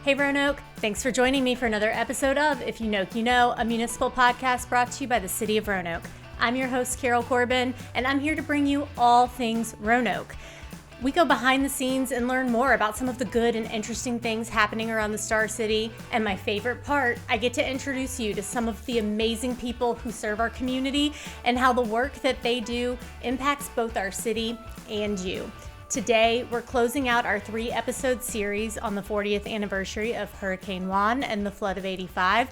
Hey Roanoke, thanks for joining me for another episode of If You Know, You Know, a municipal podcast brought to you by the City of Roanoke. I'm your host, Carol Corbin, and I'm here to bring you all things Roanoke. We go behind the scenes and learn more about some of the good and interesting things happening around the Star City. And my favorite part, I get to introduce you to some of the amazing people who serve our community and how the work that they do impacts both our city and you. Today, we're closing out our 3-episode series on the 40th anniversary of Hurricane Juan and the flood of '85.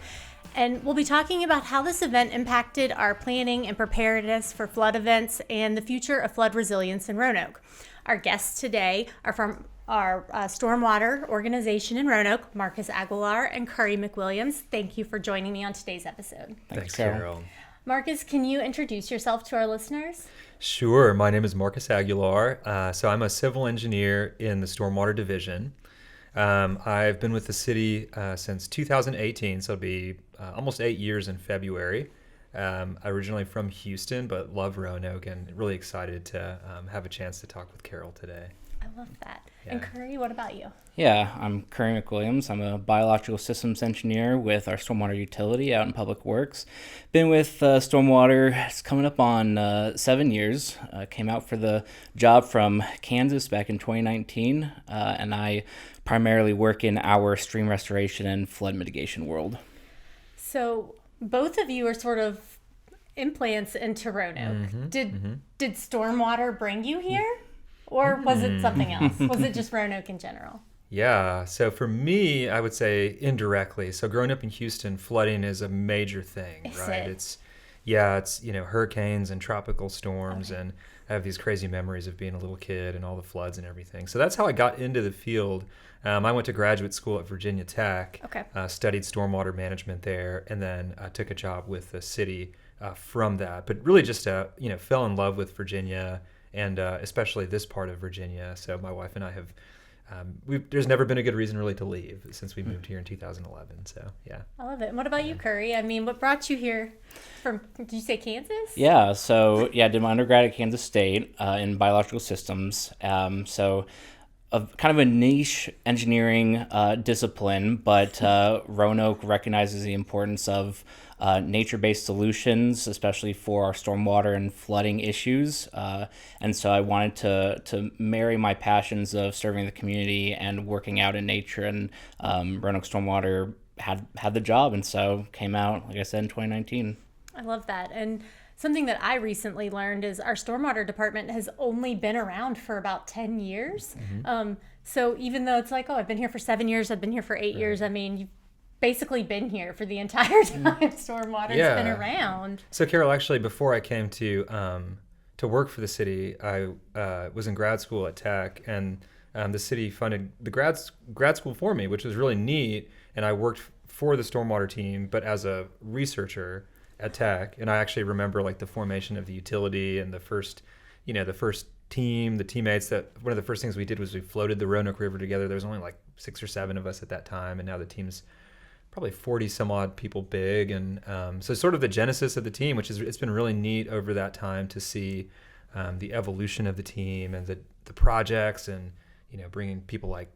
And we'll be talking about how this event impacted our planning and preparedness for flood events and the future of flood resilience in Roanoke. Our guests today are from our stormwater organization in Roanoke, Marcus Aguilar and Curry McWilliams. Thank you for joining me on today's episode. Thanks, Carol. Marcus, can you introduce yourself to our listeners? Sure. My name is Marcus Aguilar. So I'm a civil engineer in the Stormwater Division. I've been with the city since 2018, so it'll be almost 8 years in February. Originally from Houston, but love Roanoke and really excited to have a chance to talk with Carol today. I love that. Yeah. And Curry, what about you? Yeah, I'm Curry McWilliams. I'm a biological systems engineer with our stormwater utility out in Public Works. Been with Stormwater, it's coming up on 7 years. Came out for the job from Kansas back in 2019, and I primarily work in our stream restoration and flood mitigation world. So both of you are sort of implants into Roanoke. Did Stormwater bring you here? Or was it something else? Was it just Roanoke in general? Yeah, so for me, I would say indirectly. So growing up in Houston, flooding is a major thing, right? It's hurricanes and tropical storms, and I have these crazy memories of being a little kid and all the floods and everything. So that's how I got into the field. I went to graduate school at Virginia Tech, studied stormwater management there, and then took a job with the city from that. But really just fell in love with Virginia. And especially this part of Virginia. So my wife and I have, there's never been a good reason really to leave since we moved here in 2011. So, yeah. I love it. And what about you, Curry? I mean, what brought you here from, did you say Kansas? Yeah. So, I did my undergrad at Kansas State in biological systems. So kind of a niche engineering discipline, but Roanoke recognizes the importance of nature-based solutions, especially for our stormwater and flooding issues. And so I wanted to marry my passions of serving the community and working out in nature, and Roanoke Stormwater had the job, and so came out, like I said, in 2019. I love that. And something that I recently learned is our stormwater department has only been around for about 10 years. So even though it's like, I've been here for 7 years, I've been here for 8 years, I mean, you've basically been here for the entire time stormwater's been around. So Carol, actually, before I came to work for the city, I was in grad school at Tech, and the city funded the grad school for me, which was really neat. And I worked for the stormwater team, but as a researcher at Tech. And I actually remember like the formation of the utility and the first team, the teammates, that one of the first things we did was we floated the Roanoke River together. There was only like 6 or 7 of us at that time, and now the team's probably 40 some odd people big. And so sort of the genesis of the team, which is, it's been really neat over that time to see the evolution of the team and the projects, and bringing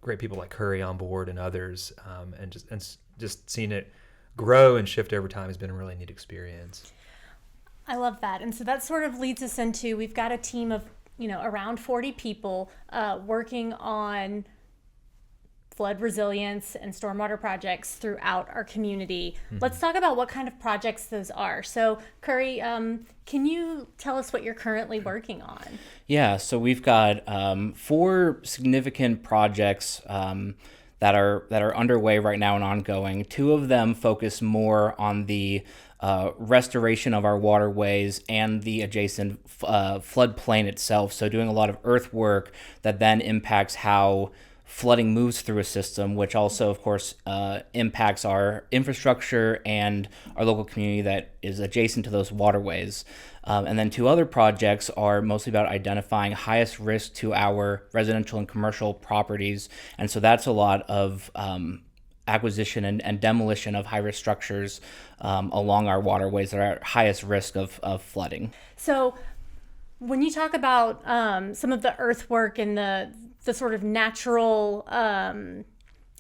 great people like Curry on board and others, and just seeing it grow and shift over time has been a really neat experience. I love that. And so that sort of leads us into, we've got a team of around 40 people working on flood resilience and stormwater projects throughout our community. Let's talk about what kind of projects those are. So Curry, can you tell us what you're currently working on? Yeah, so we've got 4 significant projects that are underway right now and ongoing. 2 of them focus more on the restoration of our waterways and the adjacent floodplain itself. So doing a lot of earthwork that then impacts how flooding moves through a system, which also, of course, impacts our infrastructure and our local community that is adjacent to those waterways. And then 2 other projects are mostly about identifying highest risk to our residential and commercial properties. And so that's a lot of acquisition and demolition of high-risk structures along our waterways that are at highest risk of flooding. So when you talk about some of the earthwork and the sort of natural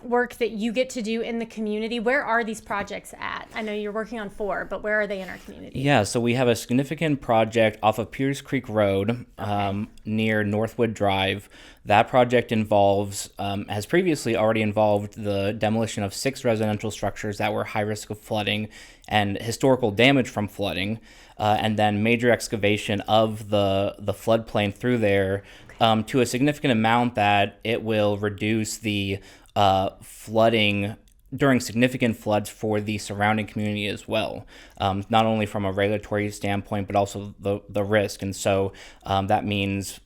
work that you get to do in the community. Where are these projects at? I know you're working on 4, but where are they in our community? Yeah, so we have a significant project off of Pierce Creek Road near Northwood Drive. That project has previously already involved the demolition of 6 residential structures that were high risk of flooding and historical damage from flooding, and then major excavation of the floodplain through there to a significant amount that it will reduce the flooding during significant floods for the surrounding community as well, not only from a regulatory standpoint, but also the risk. And so that means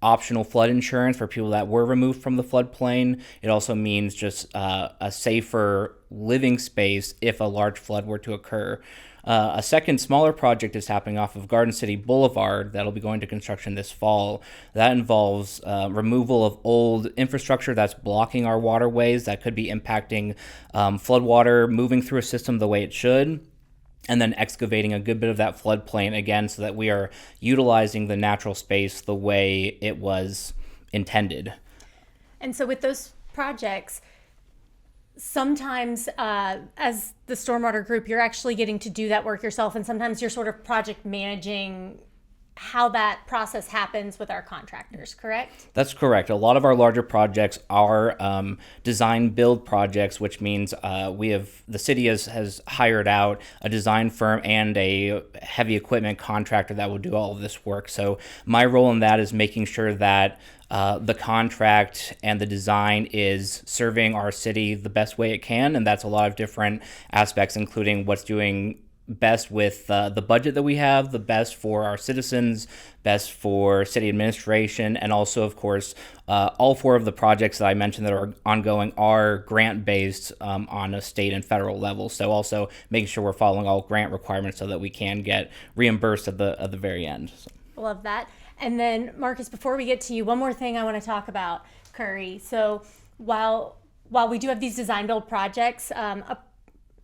optional flood insurance for people that were removed from the floodplain. It also means just a safer living space if a large flood were to occur. A second smaller project is happening off of Garden City Boulevard that'll be going to construction this fall. That involves removal of old infrastructure that's blocking our waterways that could be impacting floodwater moving through a system the way it should, and then excavating a good bit of that floodplain again so that we are utilizing the natural space the way it was intended. And so with those projects, sometimes as the stormwater group, you're actually getting to do that work yourself, and sometimes you're sort of project managing how that process happens with our contractors, correct? That's correct. A lot of our larger projects are design build projects, which means the city has hired out a design firm and a heavy equipment contractor that will do all of this work. So my role in that is making sure that the contract and the design is serving our city the best way it can, and that's a lot of different aspects, including what's doing best with the budget that we have, the best for our citizens, best for city administration, and also, of course, all 4 of the projects that I mentioned that are ongoing are grant-based on a state and federal level. So also making sure we're following all grant requirements so that we can get reimbursed at the very end. So. Love that. And then, Marcus, before we get to you, one more thing I want to talk about, Curry. So while we do have these design build projects,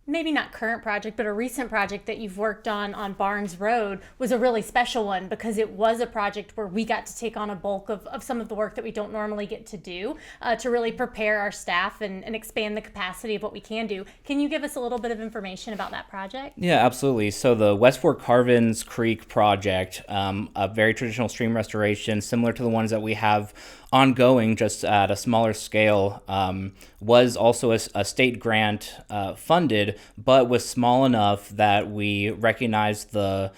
maybe not current project, but a recent project that you've worked on Barnes Road was a really special one because it was a project where we got to take on a bulk of some of the work that we don't normally get to do to really prepare our staff and expand the capacity of what we can do. Can you give us a little bit of information about that project? Yeah, absolutely. So the West Fork Carvins Creek project, a very traditional stream restoration, similar to the ones that we have ongoing, just at a smaller scale, was also a state grant funded, but was small enough that we recognized the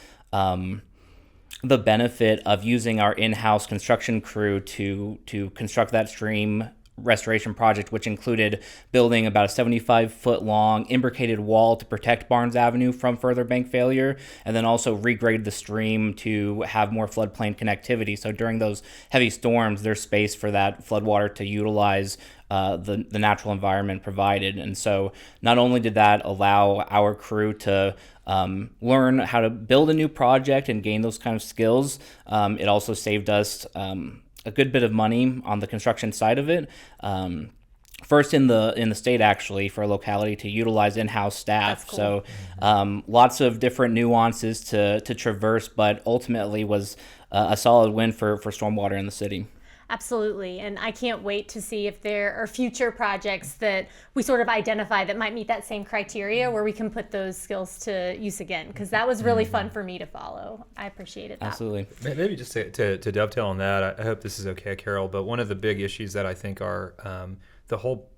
benefit of using our in-house construction crew to construct that stream restoration project, which included building about a 75-foot long imbricated wall to protect Barnes Avenue from further bank failure, and then also regrade the stream to have more floodplain connectivity. So during those heavy storms, there's space for that floodwater to utilize the natural environment provided. And so not only did that allow our crew to learn how to build a new project and gain those kind of skills, it also saved us a good bit of money on the construction side of it. First in the state, actually, for a locality to utilize in-house staff. That's cool. So lots of different nuances to traverse, but ultimately was a solid win for stormwater in the city. Absolutely. And I can't wait to see if there are future projects that we sort of identify that might meet that same criteria where we can put those skills to use again, because that was really fun for me to follow. I appreciated that. Absolutely. Maybe just to dovetail on that, I hope this is okay, Carol, but one of the big issues that I think are the whole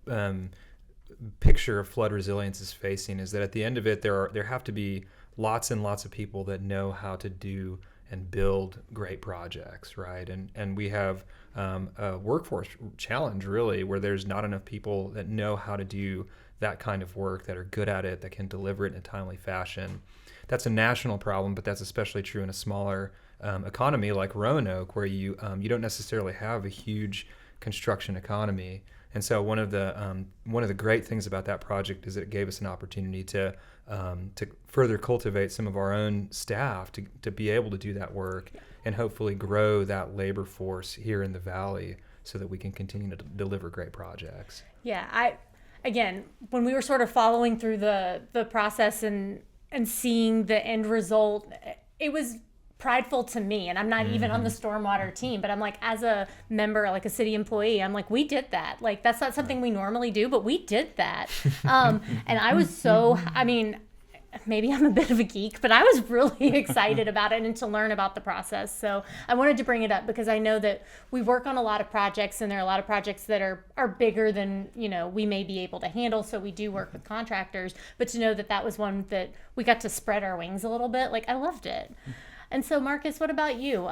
picture of flood resilience is facing is that at the end of it, there have to be lots and lots of people that know how to do and build great projects, right? And we have a workforce challenge, really, where there's not enough people that know how to do that kind of work, that are good at it, that can deliver it in a timely fashion. That's a national problem, but that's especially true in a smaller economy like Roanoke, where you don't necessarily have a huge construction economy. And so one of the great things about that project is it gave us an opportunity to further cultivate some of our own staff to be able to do that work and hopefully grow that labor force here in the Valley so that we can continue to deliver great projects. Yeah, again, when we were sort of following through the process and seeing the end result, it was prideful to me, and I'm not even on the stormwater team, but I'm like, as a member, like a city employee, I'm like, we did that. Like, that's not something we normally do, but we did that. And I was so, I mean, maybe I'm a bit of a geek, but I was really excited about it and to learn about the process. So I wanted to bring it up because I know that we work on a lot of projects, and there are a lot of projects that are bigger than, you know, we may be able to handle. So we do work with contractors, but to know that that was one that we got to spread our wings a little bit, like, I loved it. And so, Marcus, what about you?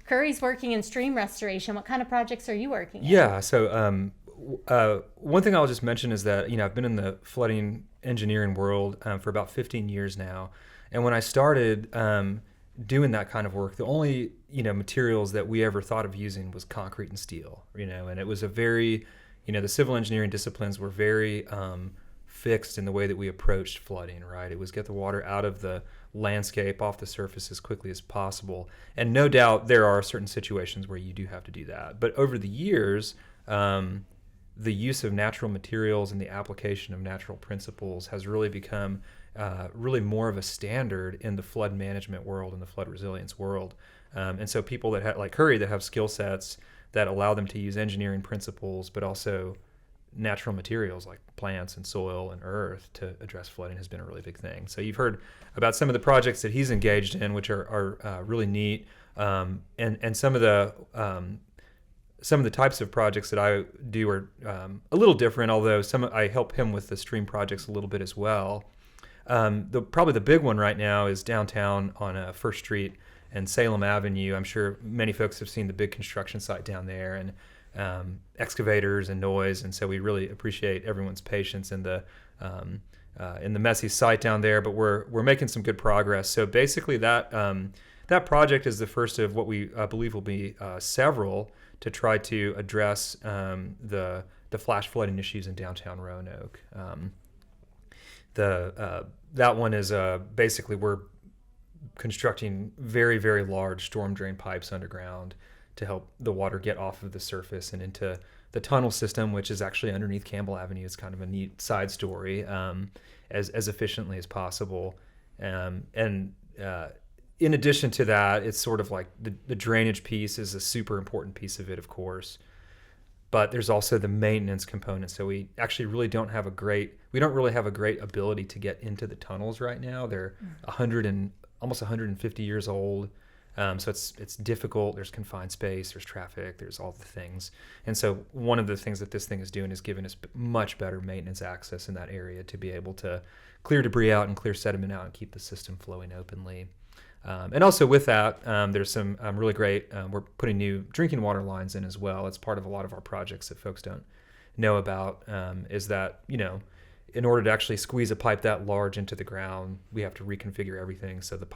Curry's working in stream restoration. What kind of projects are you working in? Yeah, so one thing I'll just mention is that, you know, I've been in the flooding engineering world for about 15 years now. And when I started doing that kind of work, the only, you know, materials that we ever thought of using was concrete and steel, you know, and it was a very, you know, the civil engineering disciplines were very fixed in the way that we approached flooding, right? It was get the water out of the landscape, off the surface as quickly as possible. And no doubt there are certain situations where you do have to do that. But over the years, the use of natural materials and the application of natural principles has really become really more of a standard in the flood management world and the flood resilience world. And so people that have, like Curry, that have skill sets that allow them to use engineering principles, but also natural materials like plants and soil and earth to address flooding has been a really big thing. So you've heard about some of the projects that he's engaged in, which are really neat. And some of the types of projects that I do are a little different, although I help him with the stream projects a little bit as well. Probably the big one right now is downtown on First Street and Salem Avenue. I'm sure many folks have seen the big construction site down there, and excavators and noise, and so we really appreciate everyone's patience in the messy site down there. But we're making some good progress. So basically, that project is the first of what we believe will be several to try to address the flash flooding issues in downtown Roanoke. That one is basically we're constructing very, very large storm drain pipes underground to help the water get off of the surface and into the tunnel system, which is actually underneath Campbell Avenue. It's kind of a neat side story, as efficiently as possible. In addition to that, it's sort of like the drainage piece is a super important piece of it, of course. But there's also the maintenance component. So we actually really don't really have a great ability to get into the tunnels right now. They're almost 150 years old. So it's difficult. There's confined space, there's traffic, there's all the things. And so one of the things that this thing is doing is giving us much better maintenance access in that area to be able to clear debris out and clear sediment out and keep the system flowing openly. And also with that, there's some really great, we're putting new drinking water lines in as well. It's part of a lot of our projects that folks don't know about, is that, you know, in order to actually squeeze a pipe that large into the ground, we have to reconfigure everything. So the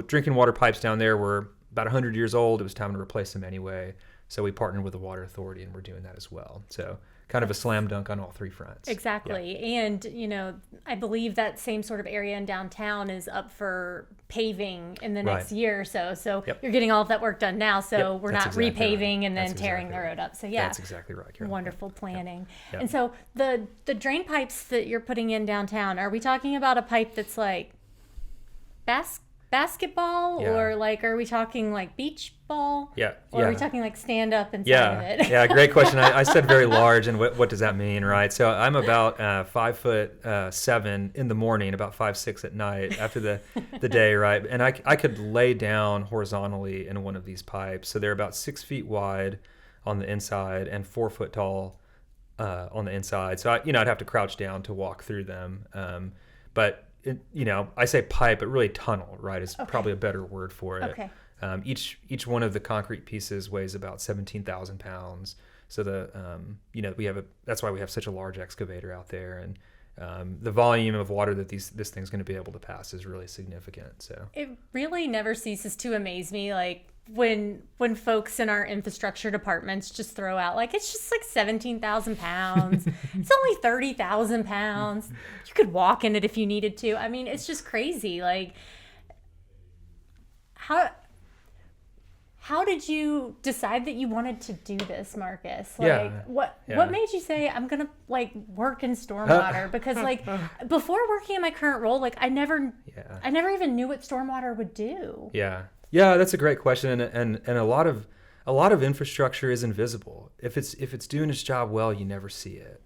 drinking water pipes down there were about 100 years old. It was time to replace them anyway. So we partnered with the Water Authority, and we're doing that as well. So kind of a slam dunk on all three fronts. Exactly. Yeah. And, you know, I believe that same sort of area in downtown is up for paving in the next year or so. So you're getting all of that work done now. So we're not repaving and then tearing the road up. So That's exactly right, Carol. Wonderful planning. Yep. And so the drain pipes that you're putting in downtown, are we talking about a pipe that's like basketball or like, are we talking like beach ball? Or are we talking like stand up inside of it? Yeah, great question. I said very large, and what does that mean, right? So I'm about 5'7" in the morning, about 5'6" at night after the day, right? And I could lay down horizontally in one of these pipes. So they're about 6 feet wide on the inside and 4 foot tall on the inside. So I'd have to crouch down to walk through them. I say pipe, but really tunnel, right, is probably a better word for it. Okay. Each one of the concrete pieces weighs about 17,000 pounds. So that's why we have such a large excavator out there, and the volume of water that this thing's going to be able to pass is really significant. So it really never ceases to amaze me, like when folks in our infrastructure departments just throw out like, it's just like 17,000 pounds. It's only 30,000 pounds. You could walk in it if you needed to. I mean, it's just crazy. Like, how did you decide that you wanted to do this, Marcus? Like, what made you say, I'm going to like work in stormwater? Because like before working in my current role, like I never even knew what stormwater would do. Yeah. Yeah, that's a great question, and a lot of infrastructure is invisible. If it's doing its job well, you never see it,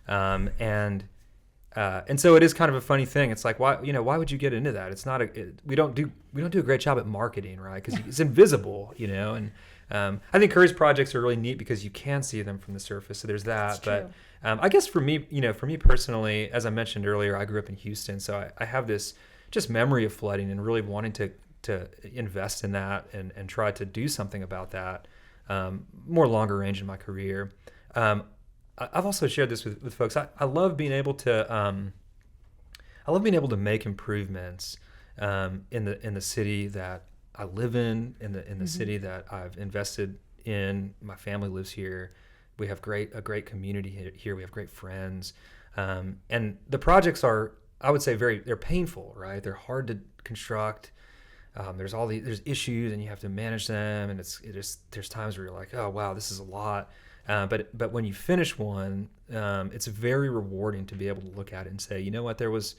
and so it is kind of a funny thing. It's like, why would you get into that? It's not we don't do a great job at marketing, right? Because it's invisible, and I think Curry's projects are really neat because you can see them from the surface. So there's that. But I guess for me personally, as I mentioned earlier, I grew up in Houston, so I have this just memory of flooding and really wanting to invest in that and try to do something about that more longer range in my career. I've also shared this with folks. I love being able to make improvements in the city that I live in the city that I've invested in. My family lives here. We have a great community here. We have great friends, and the projects are, I would say, they're painful, right? They're hard to construct. There's issues and you have to manage them, and there's times where you're like, oh wow, this is a lot. But when you finish one, it's very rewarding to be able to look at it and say, you know what, there was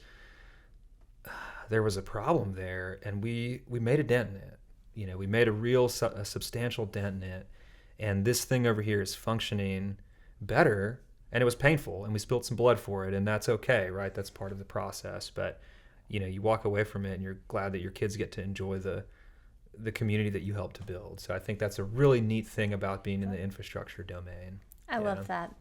a problem there, and we made a dent in it. We made a substantial dent in it, and this thing over here is functioning better. And it was painful, and we spilled some blood for it, and that's okay, right? That's part of the process. But you walk away from it, and you're glad that your kids get to enjoy the community that you helped to build. So I think that's a really neat thing about being in the infrastructure domain. I love that.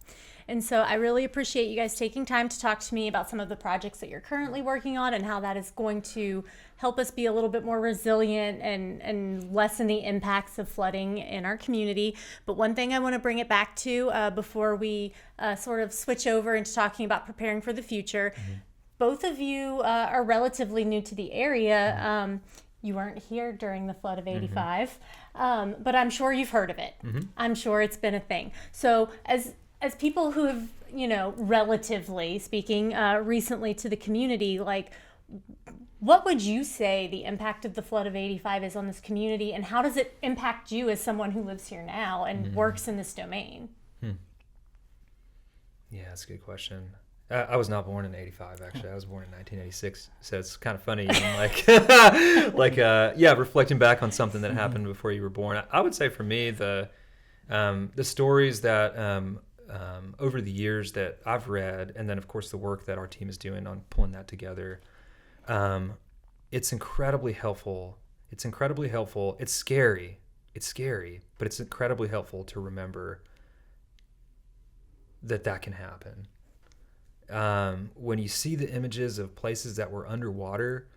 And so I really appreciate you guys taking time to talk to me about some of the projects that you're currently working on and how that is going to help us be a little bit more resilient and lessen the impacts of flooding in our community. But one thing I want to bring it back to before we sort of switch over into talking about preparing for the future, both of you are relatively new to the area. You weren't here during the flood of 85, but I'm sure you've heard of it. I'm sure it's been a thing. So as people who have, relatively speaking, recently to the community, like, what would you say the impact of the flood of 85 is on this community, and how does it impact you as someone who lives here now and works in this domain? Yeah, that's a good question. I was not born in 85, actually. I was born in 1986. So it's kind of funny, reflecting back on something that happened before you were born. I would say for me, the stories that over the years that I've read, and then of course the work that our team is doing on pulling that together, it's incredibly helpful. It's scary, but it's incredibly helpful to remember that can happen. When you see the images of places that were underwater,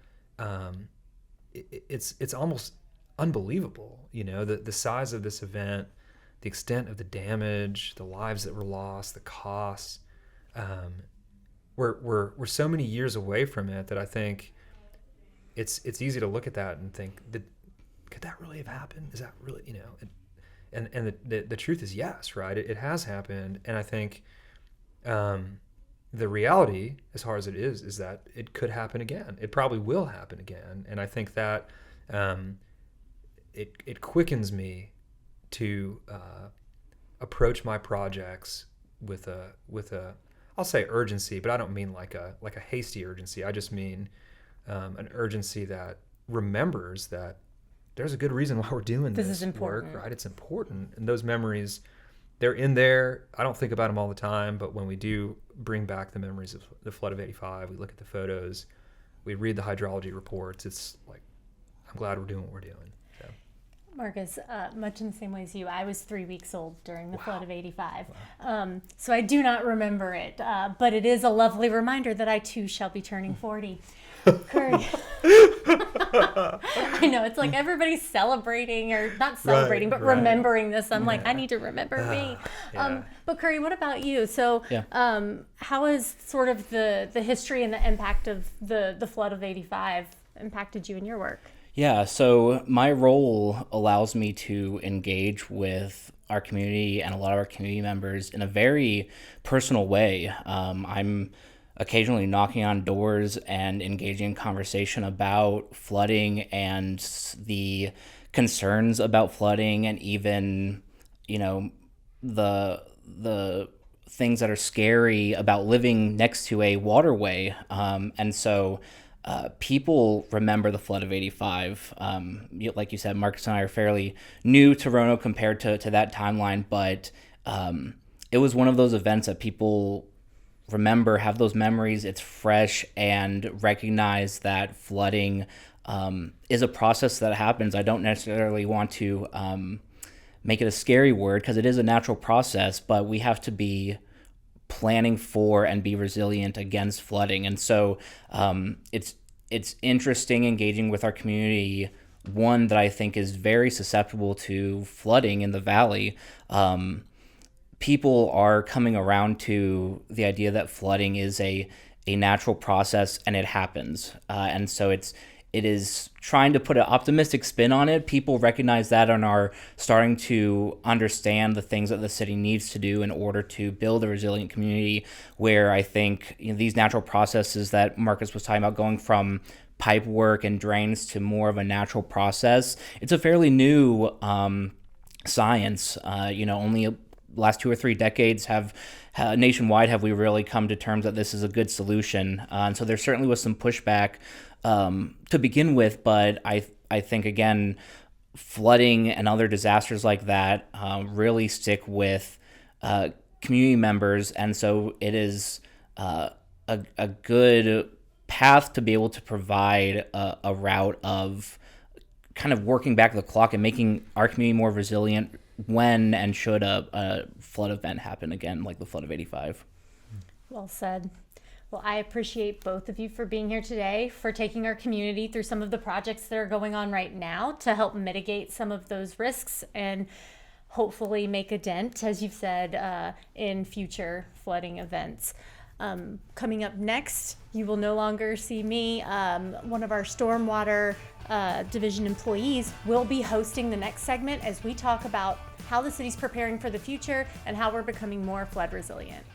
it's almost unbelievable. The size of this event, the extent of the damage, the lives that were lost, the costs. We're so many years away from it that I think it's easy to look at that and think that could that really have happened? Is that really And the truth is yes, right? It has happened, and I think. The reality, as hard as it is that it could happen again. It probably will happen again. And I think that it quickens me to approach my projects with a I'll say urgency, but I don't mean like a hasty urgency. I just mean an urgency that remembers that there's a good reason why we're doing this is important. Work, right? It's important. And those memories, they're in there. I don't think about them all the time, but when we do bring back the memories of the flood of 85, we look at the photos, we read the hydrology reports. It's like, I'm glad we're doing what we're doing. So. Marcus, much in the same way as you, I was 3 weeks old during the flood of 85. Wow. So I do not remember it, but it is a lovely reminder that I too shall be turning 40. Curry. I know, it's like everybo's celebrating, or not celebrating, but remembering this. I'm like, I need to remember me. But Curry, what about you? So how has sort of the history and the impact of the flood of 85 impacted you in your work? Yeah, so my role allows me to engage with our community and a lot of our community members in a very personal way. I'm occasionally knocking on doors and engaging in conversation about flooding and the concerns about flooding, and even, the things that are scary about living next to a waterway. And so people remember the flood of '85. Like you said, Marcus and I are fairly new to Roanoke compared to that timeline, but it was one of those events that people remember, have those memories. It's fresh, and recognize that flooding is a process that happens. I don't necessarily want to make it a scary word, because it is a natural process, but we have to be planning for and be resilient against flooding. And so it's interesting engaging with our community, one that I think is very susceptible to flooding in the valley. People are coming around to the idea that flooding is a natural process, and it happens. And so it is trying to put an optimistic spin on it. People recognize that and are starting to understand the things that the city needs to do in order to build a resilient community, where I think these natural processes that Marcus was talking about, going from pipe work and drains to more of a natural process, it's a fairly new science. Only last 2 or 3 decades nationwide have we really come to terms that this is a good solution. And so there certainly was some pushback to begin with, but I think, again, flooding and other disasters like that really stick with community members, and so it is a good path to be able to provide a route of kind of working back the clock and making our community more resilient when and should a flood event happen again, like the flood of '85. Well said. Well, I appreciate both of you for being here today, for taking our community through some of the projects that are going on right now to help mitigate some of those risks and hopefully make a dent, as you've said, in future flooding events. Coming up next, you will no longer see me. One of our Stormwater Division employees will be hosting the next segment as we talk about how the city's preparing for the future and how we're becoming more flood resilient.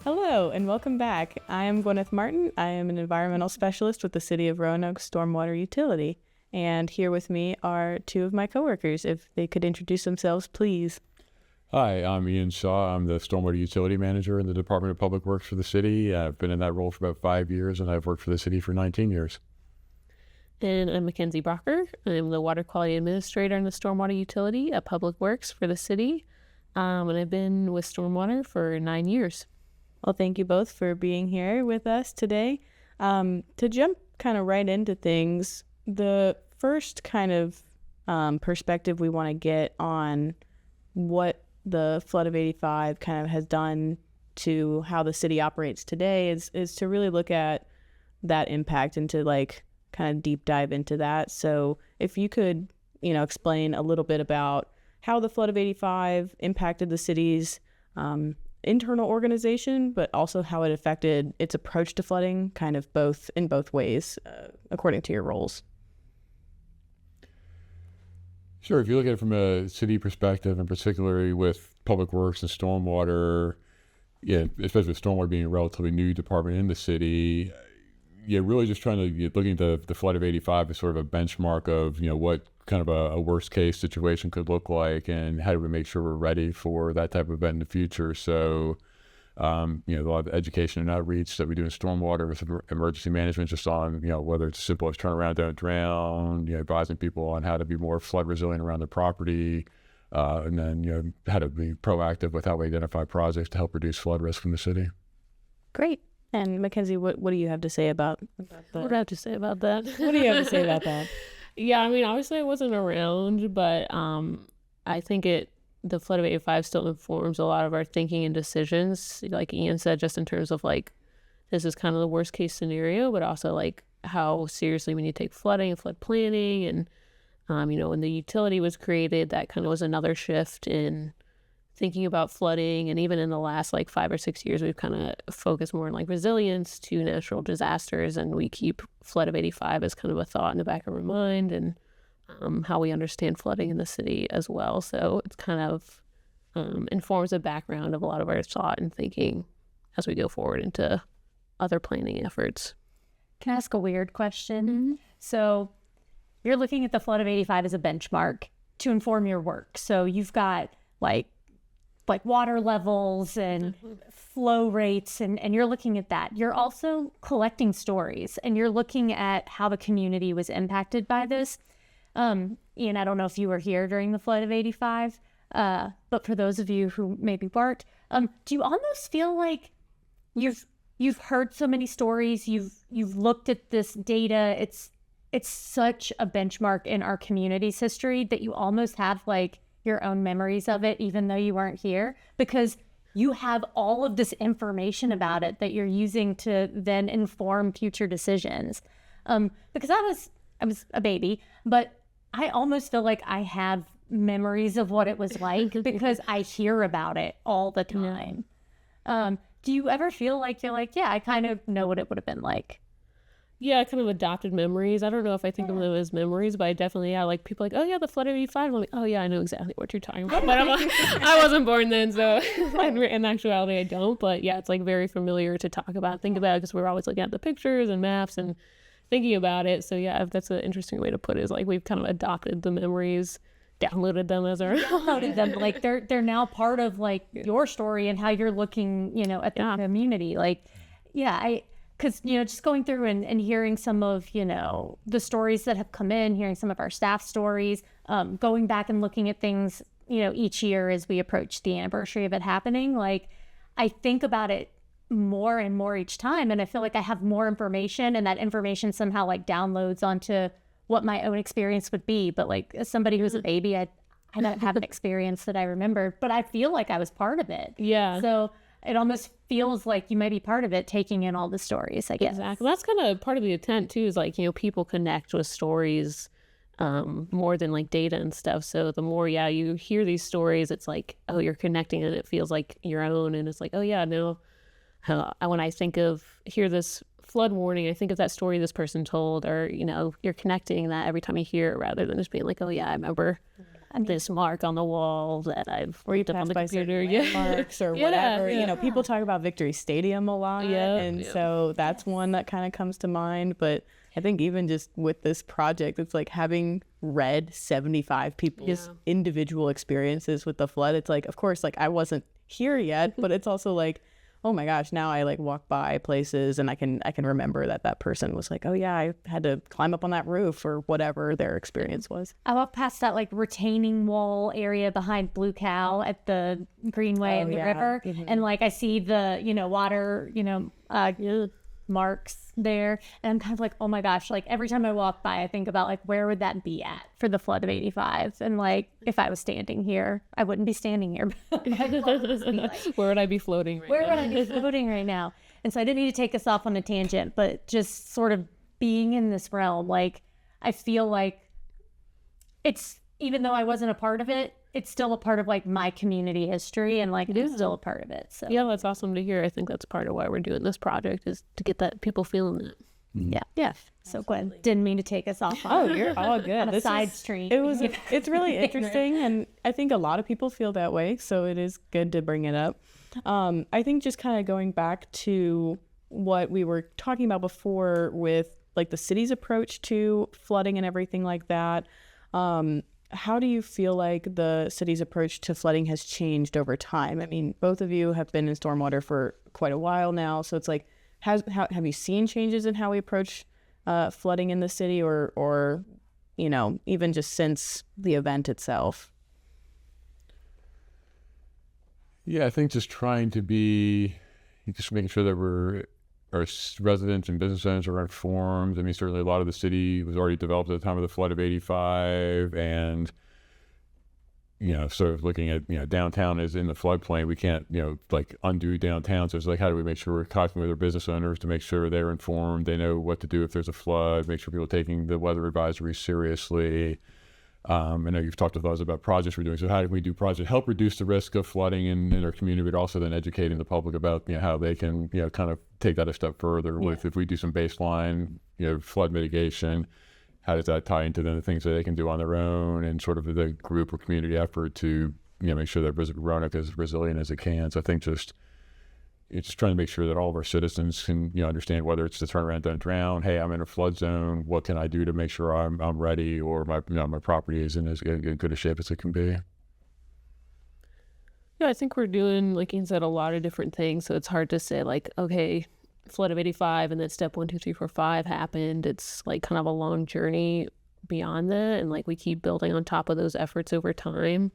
Hello and welcome back. I am Gwyneth Martin. I am an environmental specialist with the City of Roanoke Stormwater Utility. And here with me are 2 of my coworkers. If they could introduce themselves, please. Hi, I'm Ian Shaw. I'm the Stormwater Utility Manager in the Department of Public Works for the city. I've been in that role for about 5 years, and I've worked for the city for 19 years. And I'm Mackenzie Brocker. I'm the Water Quality Administrator in the Stormwater Utility at Public Works for the city. And I've been with Stormwater for 9 years. Well, thank you both for being here with us today. To jump kind of right into things, the first kind of perspective we want to get on what the flood of '85 kind of has done to how the city operates today is to really look at that impact and to kind of deep dive into that. So if you could, explain a little bit about how the flood of '85 impacted the city's internal organization, but also how it affected its approach to flooding, kind of in both ways, according to your roles. Sure. If you look at it from a city perspective, and particularly with Public Works and Stormwater, especially with Stormwater being a relatively new department in the city, really just trying to looking at the flood of '85 as sort of a benchmark of what kind of a worst case situation could look like, and how do we make sure we're ready for that type of event in the future. So a lot of education and outreach that we do in Stormwater with emergency management, just on whether it's as simple as turn around, don't drown, advising people on how to be more flood resilient around their property, and then how to be proactive with how we identify projects to help reduce flood risk in the city. Great. And Mackenzie, what do you have to say about that? What do I have to say about that? What do you have to say about that? Yeah, I mean, obviously I wasn't around, but I think the flood of '85 still informs a lot of our thinking and decisions. Like Ian said, just in terms of this is kind of the worst case scenario, but also how seriously we need to take flooding and flood planning. And, when the utility was created, that kind of was another shift in thinking about flooding. And even in the last 5 or 6 years, we've kind of focused more on resilience to natural disasters, and we keep flood of '85 as kind of a thought in the back of our mind, and how we understand flooding in the city as well. So it's kind of informs the background of a lot of our thought and thinking as we go forward into other planning efforts. Can I ask a weird question? Mm-hmm. So you're looking at the flood of '85 as a benchmark to inform your work. So you've got like water levels and flow rates, and you're looking at that. You're also collecting stories, and you're looking at how the community was impacted by this. Ian, I don't know if you were here during the flood of 85, but for those of you who maybe weren't, do you almost feel like you've heard so many stories, you've looked at this data, it's such a benchmark in our community's history that you almost have like your own memories of it, even though you weren't here, because you have all of this information about it that you're using to then inform future decisions. Because I was a baby, but I almost feel like I have memories of what it was like because I hear about it all the time. Do you ever feel like you're like, yeah, I kind of know what it would have been like? Yeah, kind of adopted memories. I don't know if I think of them as memories, but I definitely, like people like, oh yeah, the flood of 85. I'm like, oh yeah, I know exactly what you're talking about. But I'm like, I wasn't born then, so in actuality, I don't. But yeah, it's like very familiar to talk about, think about, because we're always looking at the pictures and maps and thinking about it. So yeah, that's an interesting way to put it, is like we've kind of adopted the memories, downloaded them as our downloaded them. Like they're now part of like your story and how you're looking, at the community. Like, because, just going through and hearing some of, the stories that have come in, hearing some of our staff stories, going back and looking at things, each year as we approach the anniversary of it happening, like I think about it more and more each time. And I feel like I have more information, and that information somehow like downloads onto what my own experience would be. But like as somebody who's a baby, I don't have an experience that I remember, but I feel like I was part of it. Yeah. So it almost feels like you might be part of it, taking in all the stories, I guess. Exactly. That's kind of part of the intent too, is like, people connect with stories more than like data and stuff. So the more, you hear these stories, it's like, oh, you're connecting and it feels like your own. And it's like, oh yeah, no, when I hear this flood warning, I think of that story this person told, or, you're connecting that every time you hear it, rather than just being like, oh yeah, I remember this mark on the wall that I've looked up on the computer, landmarks or whatever. People talk about Victory Stadium a lot, and so that's one that kind of comes to mind. But I think even just with this project, it's like having read 75 people's individual experiences with the flood. It's like, of course, like I wasn't here yet, but it's also like, oh my gosh, now I like walk by places and I can remember that person was like, oh yeah, I had to climb up on that roof or whatever their experience was. I walked past that like retaining wall area behind Blue Cow at the Greenway and the river. Mm-hmm. And like I see the, water, marks there. And I'm kind of like, oh my gosh, like every time I walk by, I think about like, where would that be at for the flood of 85? And like, if I was standing here, I wouldn't be standing here. Where would I be floating right now? Where would I be floating right now? And so I didn't need to take us off on a tangent, but just sort of being in this realm, like, I feel like it's, even though I wasn't a part of it, it's still a part of like my community history, and like it is still a part of it. So yeah, that's awesome to hear. I think that's part of why we're doing this project, is to get that people feeling it. Yeah. So Gwen, didn't mean to take us off. You're all good. On a side street. It's really interesting, and I think a lot of people feel that way. So it is good to bring it up. I think just kind of going back to what we were talking about before with like the city's approach to flooding and everything like that. How do you feel like the city's approach to flooding has changed over time? I mean, both of you have been in stormwater for quite a while now, so it's like, have you seen changes in how we approach flooding in the city, or even just since the event itself? Yeah, I think just trying to just making sure that our residents and business owners are informed. I mean, certainly a lot of the city was already developed at the time of the flood of 85, and, sort of looking at, downtown is in the floodplain. We can't, like undo downtown. So it's like, how do we make sure we're talking with our business owners to make sure they're informed, they know what to do if there's a flood, make sure people are taking the weather advisory seriously. I know you've talked with us about projects we're doing. So how do we do projects help reduce the risk of flooding in our community, but also then educating the public about how they can kind of take that a step further with, if we do some baseline flood mitigation, how does that tie into then the things that they can do on their own, and sort of the group or community effort to make sure that Roanoke is as resilient as it can. So I think it's just trying to make sure that all of our citizens can understand, whether it's to turn around, don't drown. Hey, I'm in a flood zone. What can I do to make sure I'm ready, or my property is in as good a shape as it can be? Yeah, I think we're doing, like Ian said, a lot of different things. So it's hard to say like, okay, flood of 85 and then step 1, 2, 3, 4, 5 happened. It's like kind of a long journey beyond that. And like we keep building on top of those efforts over time.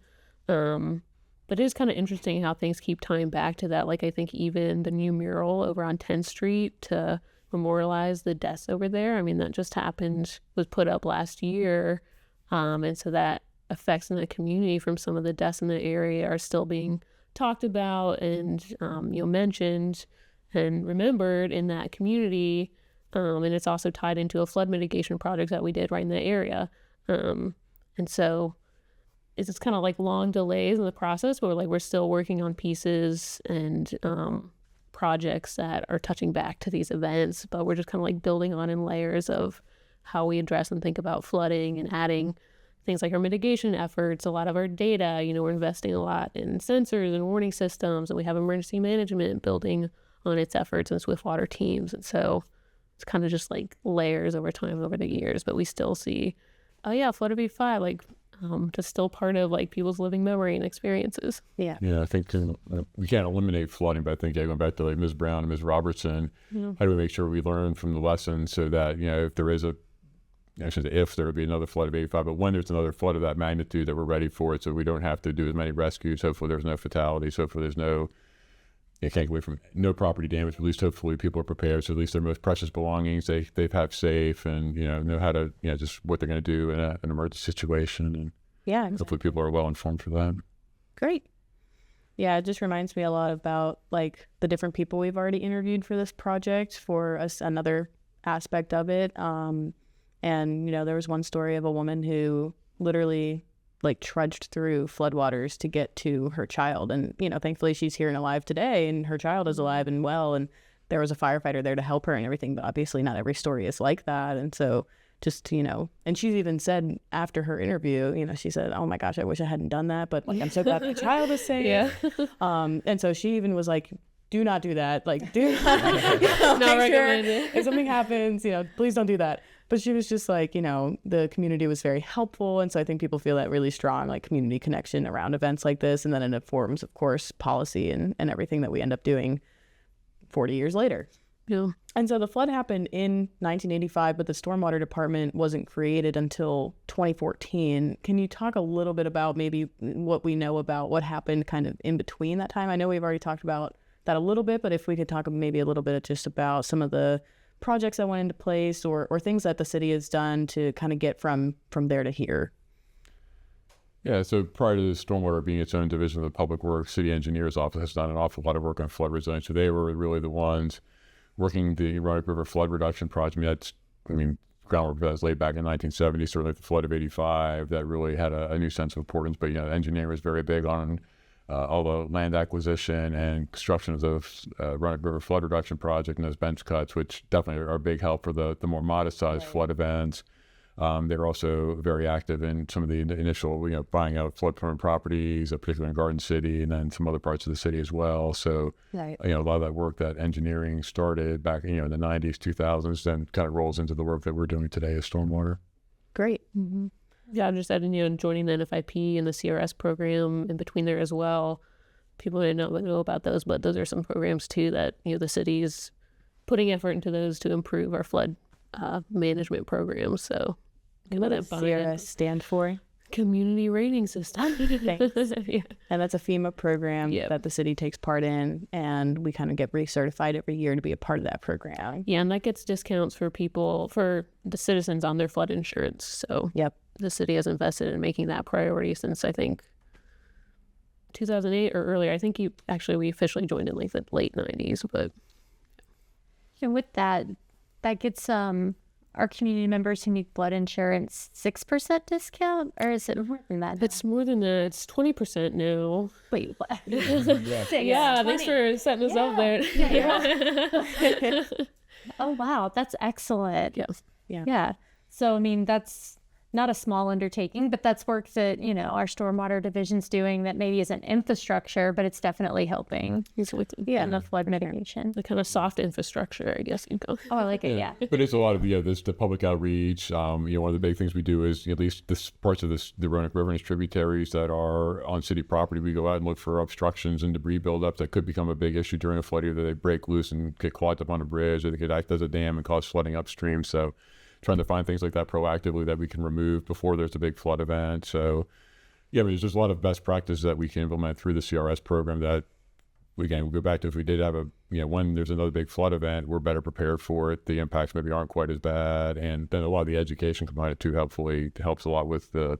But it is kind of interesting how things keep tying back to that. Like I think even the new mural over on 10th Street to memorialize the deaths over there. I mean, that just happened, was put up last year. And so that effects in the community from some of the deaths in the area are still being talked about and mentioned and remembered in that community. And it's also tied into a flood mitigation project that we did right in the area. And so it's kind of like long delays in the process, but we're still working on pieces and projects that are touching back to these events, but we're just kind of like building on in layers of how we address and think about flooding and adding things like our mitigation efforts, a lot of our data. We're investing a lot in sensors and warning systems, and we have emergency management building on its efforts and swiftwater teams. And so it's kind of just like layers over time, over the years, but we still see, oh yeah, flood of 85, like just still part of like people's living memory and experiences. Yeah. Yeah, I think we can't eliminate flooding, but I think going back to like Ms. Brown and Ms. Robertson, how do we make sure we learn from the lessons so that, if there is if there would be another flood of 85, but when there's another flood of that magnitude, that we're ready for it, so we don't have to do as many rescues. Hopefully there's no fatalities. Hopefully there's can't get away from no property damage, but at least hopefully people are prepared. So at least their most precious belongings, they've have safe and, know how to, just what they're going to do in an emergency situation. And Yeah. hopefully people are well informed for that. Great. Yeah, it just reminds me a lot about like the different people we've already interviewed for this project for another aspect of it. And, there was one story of a woman who literally like trudged through floodwaters to get to her child. And, thankfully she's here and alive today and her child is alive and well. And there was a firefighter there to help her and everything. But obviously not every story is like that. And so just, and she's even said after her interview, she said, oh my gosh, I wish I hadn't done that. But like, I'm so glad my child is safe. Yeah. And so she even was like, do not do that. Like, do not recommended. If something happens, please don't do that. But she was just like, the community was very helpful. And so I think people feel that really strong, like community connection around events like this. And then it informs, of course, policy and everything that we end up doing 40 years later. Yeah. And so the flood happened in 1985, but the Stormwater Department wasn't created until 2014. Can you talk a little bit about maybe what we know about what happened kind of in between that time? I know we've already talked about that a little bit, but if we could talk maybe a little bit just about some of the projects that went into place or things that the city has done to kind of get from there to here. Yeah, so prior to the stormwater being its own division of the Public Works, City Engineer's Office has done an awful lot of work on flood resilience. So they were really the ones working the Roanoke River flood reduction project. Groundwork that was laid back in 1970, certainly the flood of 85, that really had a new sense of importance. But, engineering was very big on all the land acquisition and construction of the Roanoke River flood reduction project and those bench cuts, which definitely are a big help for the more modest sized flood events. They're also very active in some of the initial, buying out flood-prone properties, particularly in Garden City and then some other parts of the city as well. So, right. A lot of that work that engineering started back, in the 90s, 2000s, then kind of rolls into the work that we're doing today as stormwater. Great. Mm-hmm. Yeah, I'm just adding, joining the NFIP and the CRS program in between there as well. People didn't know about those, but those are some programs too that, the city is putting effort into those to improve our flood management programs. So what does CRS stand for? Community Rating System. Thanks. Yeah. And that's a FEMA program Yep. that the city takes part in, and we kind of get recertified every year to be a part of that program. Yeah, and that gets discounts for the citizens on their flood insurance. So Yep. the city has invested in making that priority since I think 2008 or earlier. I think we officially joined in like the late 90s, but. And with that gets our community members who need flood insurance 6% discount, or is it more than that? It's more than that. It's 20% now. Wait, what? Yeah, thanks for setting us up there. Oh wow, that's excellent. Yes. Yeah. Yeah. So that's not a small undertaking, but that's work that, you know, our Stormwater Division's doing that maybe isn't infrastructure, but it's definitely helping. In the flood mitigation. The kind of soft infrastructure, I guess you go. Oh, I like it, yeah. But it's a lot of, this the public outreach. One of the big things we do is, at least this parts of the Roanoke River and its tributaries that are on city property, we go out and look for obstructions and debris buildup that could become a big issue during a flood. Either they break loose and get clogged up on a bridge, or they could act as a dam and cause flooding upstream. So trying to find things like that proactively that we can remove before there's a big flood event. So there's just a lot of best practices that we can implement through the CRS program that, again, we'll go back to if we did have when there's another big flood event, we're better prepared for it. The impacts maybe aren't quite as bad. And then a lot of the education component too helps a lot with the,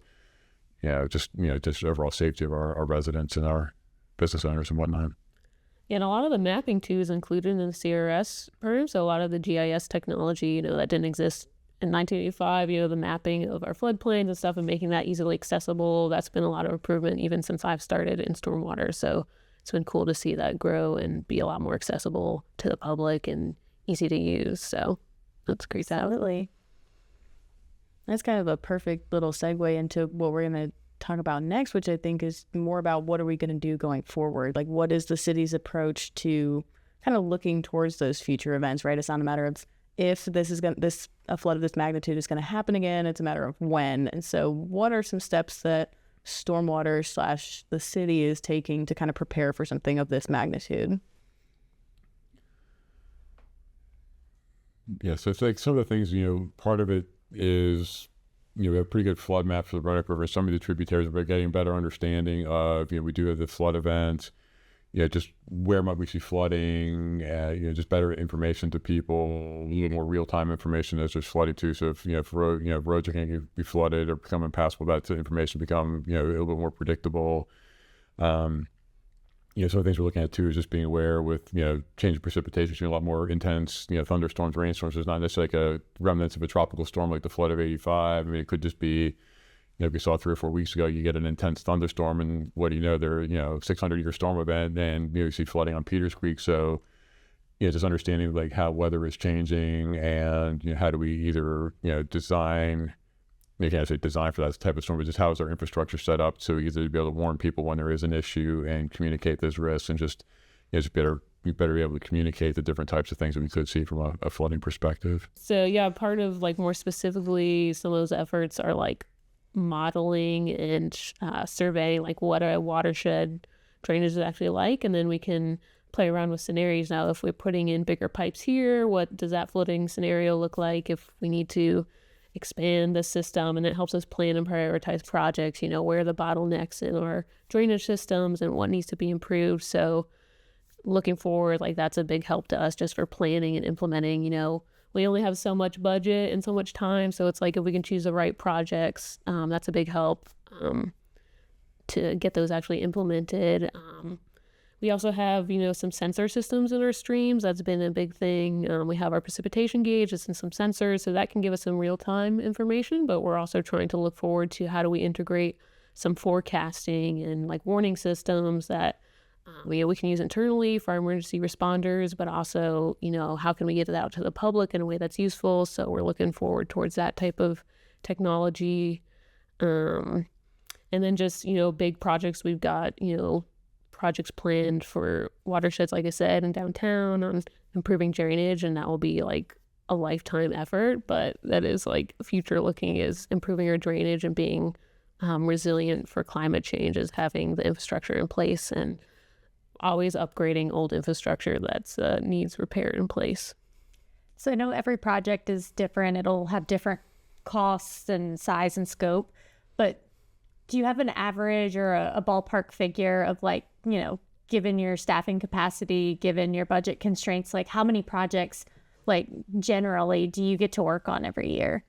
just overall safety of our residents and our business owners and whatnot. And a lot of the mapping too is included in the CRS program. So a lot of the GIS technology, that didn't exist in 1985, the mapping of our floodplains and stuff and making that easily accessible, that's been a lot of improvement even since I've started in stormwater. So it's been cool to see that grow and be a lot more accessible to the public and easy to use. So that's great. Absolutely. That's kind of a perfect little segue into what we're going to talk about next, which I think is more about what are we going to do going forward? Like, what is the city's approach to kind of looking towards those future events, right? It's not a matter of if a flood of this magnitude is going to happen again, it's a matter of when. And so what are some steps that stormwater / the city is taking to kind of prepare for something of this magnitude? Yeah, so it's like some of the things, part of it is, we have pretty good flood maps for the Roanoke River. Some of the tributaries, we're getting a better understanding of, we do have the flood events, just where might we see flooding, just better information to people, a little more real-time information as there's flooding too. So if roads are going to be flooded or become impassable, that information become, a little bit more predictable. Some of the things we're looking at too is just being aware with, change of precipitation, seeing a lot more intense, thunderstorms, rainstorms. There's not necessarily like a remnants of a tropical storm like the flood of 85. I mean, it could just be, we saw 3 or 4 weeks ago, you get an intense thunderstorm and what do you know, there, 600-year storm event and you see flooding on Peters Creek. So, just understanding like how weather is changing and, how do we either, design, you can't say design for that type of storm, but just how is our infrastructure set up so we either be able to warn people when there is an issue and communicate those risks and just, just better be able to communicate the different types of things that we could see from a flooding perspective. So part of like more specifically, some of those efforts are like modeling and surveying like what a watershed drainage is actually like, and then we can play around with scenarios. Now if we're putting in bigger pipes here, what does that flooding scenario look like if we need to expand the system? And it helps us plan and prioritize projects, where are the bottlenecks in our drainage systems and what needs to be improved. So looking forward, like that's a big help to us just for planning and implementing. We only have so much budget and so much time. So it's like if we can choose the right projects, that's a big help to get those actually implemented. We also have, some sensor systems in our streams. That's been a big thing. We have our precipitation gauge and some sensors, so that can give us some real-time information, but we're also trying to look forward to how do we integrate some forecasting and like warning systems that we can use internally for our emergency responders, but also, how can we get it out to the public in a way that's useful? So we're looking forward towards that type of technology. And then just, big projects we've got, projects planned for watersheds, like I said, in downtown on improving drainage, and that will be like a lifetime effort, but that is like future looking is improving our drainage and being resilient for climate change is having the infrastructure in place and always upgrading old infrastructure that's needs repair in place. So I know every project is different. It'll have different costs and size and scope, but do you have an average or a ballpark figure of like, given your staffing capacity, given your budget constraints, like how many projects like generally do you get to work on every year?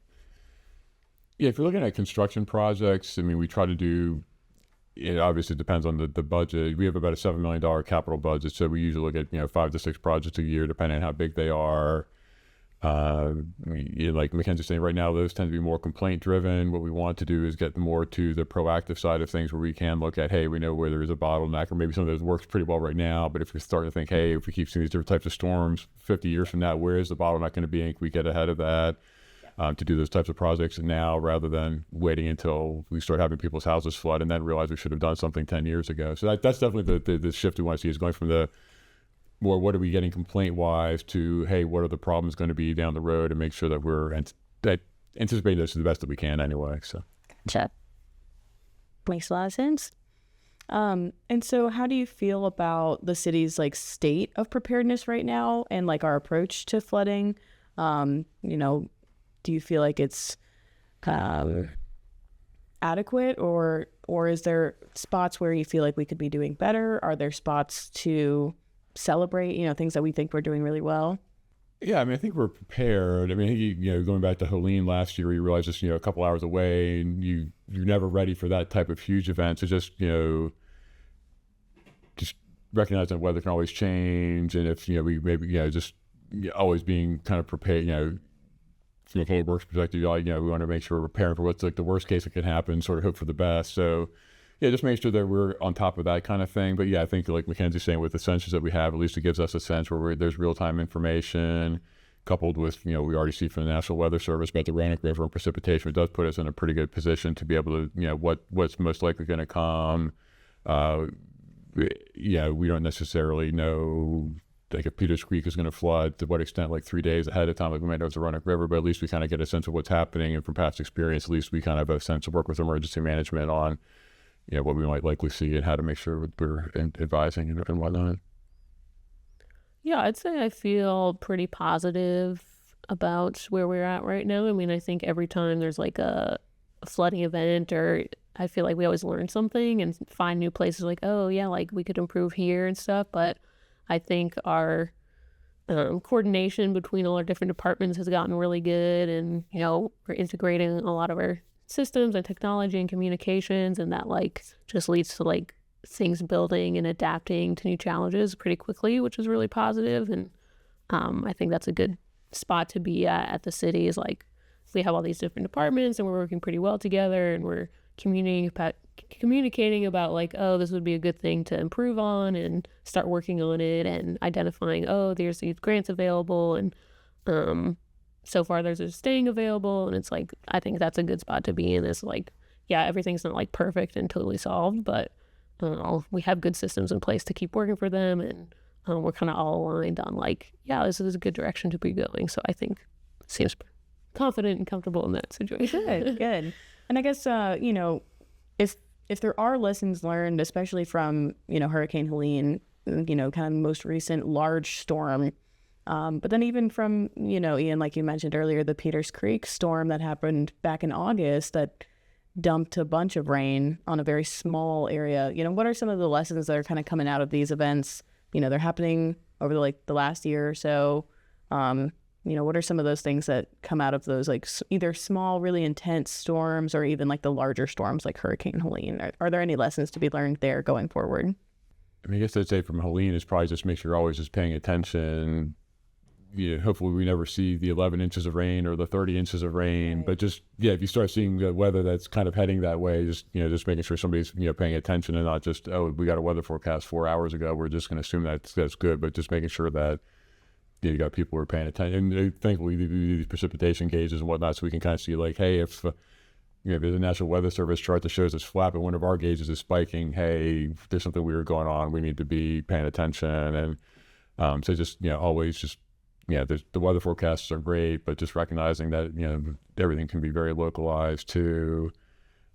Yeah, if you're looking at construction projects, I mean, we try to do, it obviously depends on the budget. We have about a $7 million capital budget, so we usually look at 5 to 6 projects a year, depending on how big they are. Like Mackenzie's saying, right now those tend to be more complaint driven. What we want to do is get more to the proactive side of things, where we can look at, hey, we know where there is a bottleneck, or maybe some of those works pretty well right now, but if we start to think, hey, if we keep seeing these different types of storms 50 years from now, where is the bottleneck going to be, and can we get ahead of that? to do those types of projects now rather than waiting until we start having people's houses flood and then realize we should have done something 10 years ago. So that's definitely the shift we want to see, is going from the more what are we getting complaint-wise to, hey, what are the problems going to be down the road, and make sure that we're anticipating those to the best that we can anyway. So. Gotcha. Makes a lot of sense. And so how do you feel about the city's like state of preparedness right now and like our approach to flooding? Do you feel like it's adequate, or is there spots where you feel like we could be doing better? Are there spots to celebrate, things that we think we're doing really well? Yeah, I mean, I think we're prepared. I mean, going back to Helene last year, you realize just, a couple hours away, and you're never ready for that type of huge event. So just recognizing that weather can always change, and if, we maybe, just always being kind of prepared, from a public works perspective, we want to make sure we're preparing for what's like the worst case that could happen, sort of hope for the best. So yeah, just make sure that we're on top of that kind of thing. But yeah, I think like Mackenzie's saying, with the sensors that we have, at least it gives us a sense where there's real-time information coupled with, we already see from the National Weather Service about the Roanoke River and precipitation. It does put us in a pretty good position to be able to, what's most likely going to come. We don't necessarily know, like, if Peters Creek is going to flood, to what extent, like 3 days ahead of time, like we might know it's the Roanoke River, but at least we kind of get a sense of what's happening. And from past experience, at least we kind of have a sense of work with emergency management on, what we might likely see and how to make sure we're advising and whatnot. Yeah, I'd say I feel pretty positive about where we're at right now. I mean, I think every time there's like a flooding event, or I feel like we always learn something and find new places like, oh yeah, like we could improve here and stuff. But I think our coordination between all our different departments has gotten really good, and we're integrating a lot of our systems and technology and communications, and that like just leads to like things building and adapting to new challenges pretty quickly, which is really positive. And I think that's a good spot to be at the city, is like we have all these different departments and we're working pretty well together, and we're communicating about like, oh, this would be a good thing to improve on and start working on it, and identifying, oh, there's these grants available, and so far there's a staying available. And it's like, I think that's a good spot to be in. Is like, yeah, everything's not like perfect and totally solved, but we have good systems in place to keep working for them, and we're kind of all aligned on like, yeah, this is a good direction to be going. So I think it seems confident and comfortable in that situation. Good. And I guess if there are lessons learned, especially from Hurricane Helene, kind of most recent large storm, but then even from Ian, like you mentioned earlier, the Peters Creek storm that happened back in August that dumped a bunch of rain on a very small area. What are some of the lessons that are kind of coming out of these events? They're happening over the last year or so. What are some of those things that come out of those, like either small, really intense storms, or even like the larger storms like Hurricane Helene? Are there any lessons to be learned there going forward? I mean, I guess I'd say from Helene is probably just make sure you're always just paying attention. Hopefully we never see the 11 inches of rain or the 30 inches of rain, right. But just, if you start seeing the weather that's kind of heading that way, just making sure somebody's, paying attention, and not just, oh, we got a weather forecast 4 hours ago, we're just going to assume that's good, but just making sure that you got people who are paying attention. And thankfully we do these precipitation gauges and whatnot, so we can kind of see like, hey, if if there's a National Weather Service chart that shows it's flat, but one of our gauges is spiking, hey, there's something weird going on, we need to be paying attention. And so just always just the weather forecasts are great, but just recognizing that everything can be very localized too.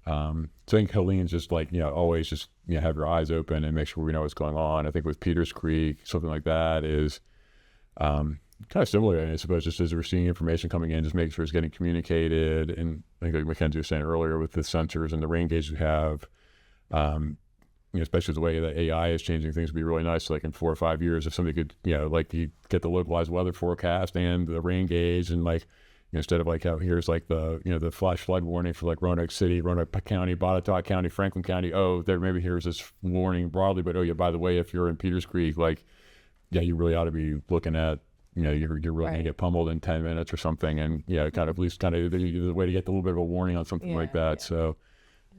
So I think Helene's just like always just have your eyes open and make sure we know what's going on. I think with Peters Creek, something like that is kind of similar, I suppose, just as we're seeing information coming in, just making sure it's getting communicated. And I think like Mackenzie was saying earlier, with the sensors and the rain gauges we have, especially the way that AI is changing things, would be really nice. So like in 4 or 5 years, if somebody could, like you get the localized weather forecast and the rain gauge, and like, instead of like how here's like the, the flash flood warning for like Roanoke City, Roanoke County, Botetourt County, Franklin County. Oh, there maybe here's this warning broadly, but oh yeah, by the way, if you're in Peters Creek, like, yeah, you really ought to be looking at, you're really going to get pummeled in 10 minutes or something. And kind of at least kind of the way to get a little bit of a warning on something like that. Yeah. So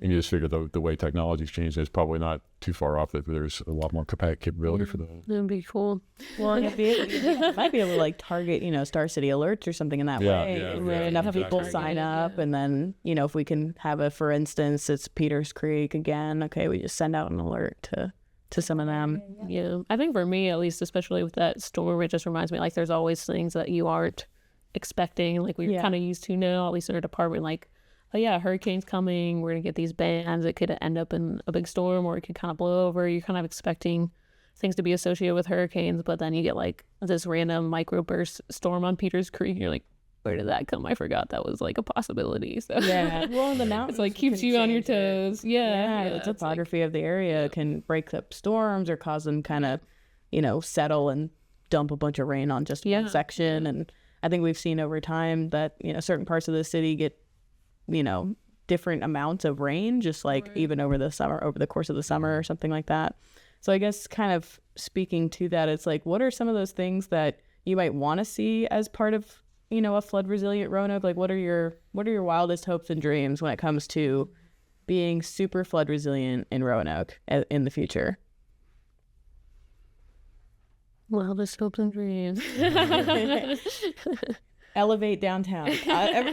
And you just figure the way technology's changed, it's probably not too far off that there's a lot more capability for that. That'd be cool. Well, and you might be able to like target, Star City alerts or something in that way. Enough people sign up, and then if we can have for instance, it's Peters Creek again. Okay, we just send out an alert to some of them. Yeah, I think for me at least, especially with that storm, it just reminds me like there's always things that you aren't expecting, like we're kind of used to now, at least in our department, like, oh yeah, hurricane's coming, we're gonna get these bands, it could end up in a big storm or it could kind of blow over. You're kind of expecting things to be associated with hurricanes, but then you get like this random microburst storm on Peters Creek, and you're like, where did that come? I forgot that was like a possibility. So yeah, well, the mountains it's like keeps you on your toes. The topography of the area can break up storms or cause them kind of settle and dump a bunch of rain on just one section. And I think we've seen over time that certain parts of the city get different amounts of rain, just like even over the course of the summer or something like that. So I guess kind of speaking to that, it's like, what are some of those things that you might want to see as part of a flood resilient Roanoke? Like what are your wildest hopes and dreams when it comes to being super flood resilient in Roanoke in the future? Wildest hopes and dreams. Elevate downtown.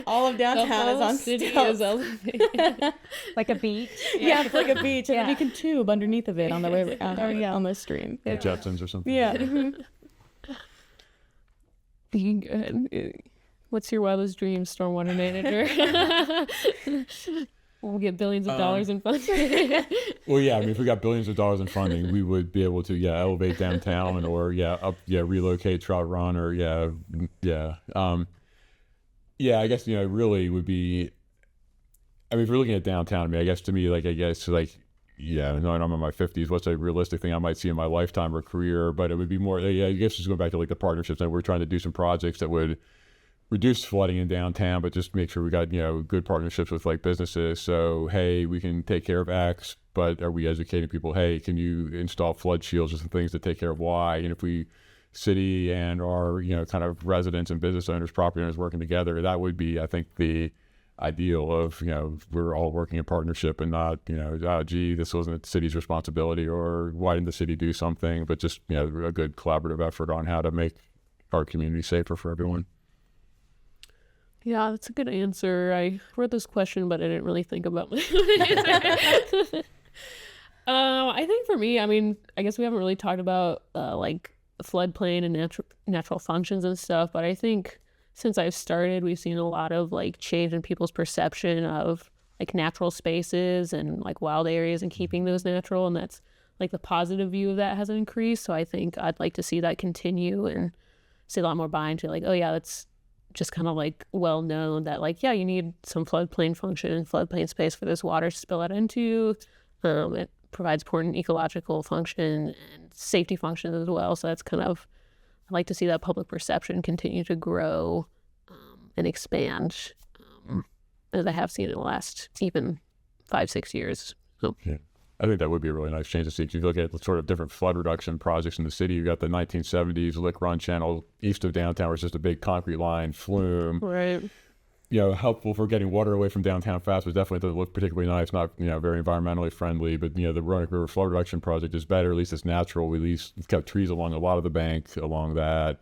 All of downtown is on city stilts. is elevated. Like a beach. Yeah, it's like a beach, and then you can tube underneath of it on the way on the stream. The Jetsons or something. Yeah. Being good. What's your wildest dream, stormwater manager? We'll get billions of dollars in funding. Well, yeah, I mean, if we got billions of dollars in funding, we would be able to, elevate downtown relocate Trout Run or, I guess, really would be, I mean, if we're looking at downtown, I mean, I'm in my 50s, what's a realistic thing I might see in my lifetime or career? But it would be more, I guess just going back to like the partnerships, that we're trying to do some projects that would reduce flooding in downtown, but just make sure we got, good partnerships with like businesses. So, hey, we can take care of X, but are we educating people? Hey, can you install flood shields or some things to take care of Y? And if we, city and our, kind of residents and business owners, property owners working together, that would be, I think, the ideal of, we're all working in partnership and not, gee, this wasn't the city's responsibility, or why didn't the city do something, but just, a good collaborative effort on how to make our community safer for everyone. Yeah, that's a good answer. I wrote this question, but I didn't really think about my answer. I think for me, I mean, I guess we haven't really talked about like floodplain and natural functions and stuff, but I think since I've started, we've seen a lot of like change in people's perception of like natural spaces and like wild areas and keeping those natural, and that's like the positive view of that has increased. So I think I'd like to see that continue and see a lot more buy into like, oh yeah, that's just kind of like well known that like, yeah, you need some floodplain function and floodplain space for this water to spill out into. It provides important ecological function and safety functions as well. So that's kind of, I'd like to see that public perception continue to grow and expand as I have seen in the last even 5-6 years. So. Yeah. I think that would be a really nice change to see. If you look at sort of different flood reduction projects in the city, you've got the 1970s Lick Run Channel east of downtown, where it's just a big concrete line flume. Right. Helpful for getting water away from downtown fast, but definitely doesn't look particularly nice, not, very environmentally friendly. But, the Roanoke River Flood Reduction Project is better. At least it's natural. We've kept trees along a lot of the bank along that.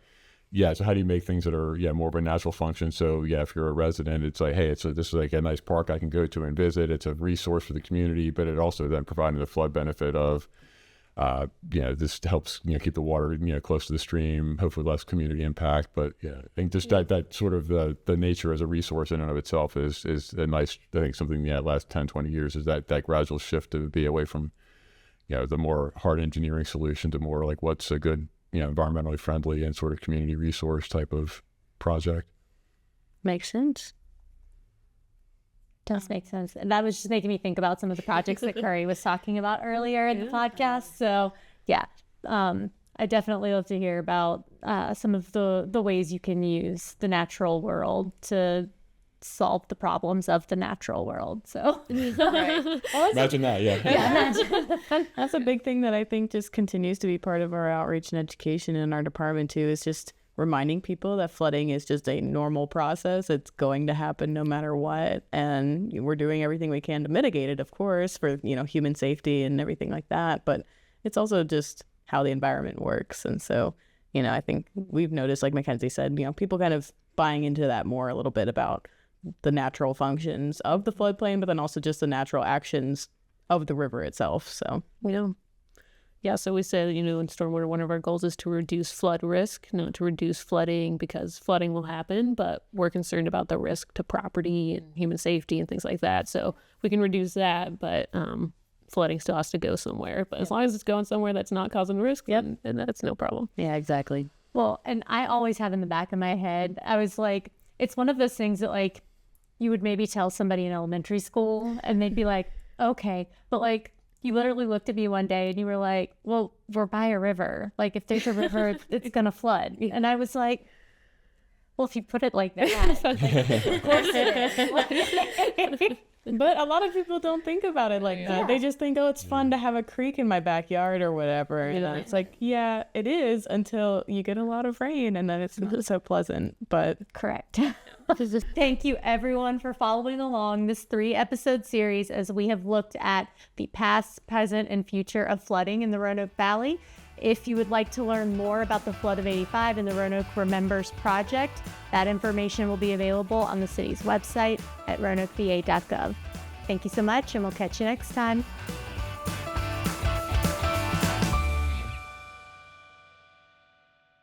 Yeah, so how do you make things that are, more of a natural function? So, if you're a resident, it's like, hey, this is like a nice park I can go to and visit. It's a resource for the community, but it also then providing the flood benefit of, this helps, keep the water, close to the stream, hopefully less community impact. But, I think just that sort of the nature as a resource in and of itself is a nice, I think something, last 10, 20 years is that gradual shift to be away from, the more hard engineering solution to more like what's a good, environmentally friendly and sort of community resource type of project. Makes sense. Does make sense. And that was just making me think about some of the projects that Curry was talking about earlier in the podcast. So yeah, I definitely love to hear about some of the ways you can use the natural world to solve the problems of the natural world. So well, imagine that. Imagine. That's a big thing that I think just continues to be part of our outreach and education in our department too, is just reminding people that flooding is just a normal process. It's going to happen no matter what. And we're doing everything we can to mitigate it, of course, for, human safety and everything like that. But it's also just how the environment works. And so, I think we've noticed, like Mackenzie said, people kind of buying into that more a little bit about the natural functions of the floodplain, but then also just the natural actions of the river itself. So, Yeah, so we say, in stormwater, one of our goals is to reduce flood risk, not to reduce flooding, because flooding will happen, but we're concerned about the risk to property and human safety and things like that. So we can reduce that, but flooding still has to go somewhere. But as long as it's going somewhere that's not causing risk, then that's no problem. yeah, exactly. Well, and I always have in the back of my head, I was like, it's one of those things that like you would maybe tell somebody in elementary school and they'd be like, okay, but like you literally looked at me one day and you were like, well, we're by a river. Like if there's a river, it's going to flood. And I was like, well, if you put it like that, of course it is. But a lot of people don't think about it like that. They just think, oh, it's fun to have a creek in my backyard or whatever. And it's like, yeah, it is until you get a lot of rain and then it's not so pleasant. But correct. Thank you, everyone, for following along this 3-episode series as we have looked at the past, present, and future of flooding in the Roanoke Valley. If you would like to learn more about the Flood of '85 and the Roanoke Remembers Project, that information will be available on the city's website at roanokeva.gov. Thank you so much, and we'll catch you next time.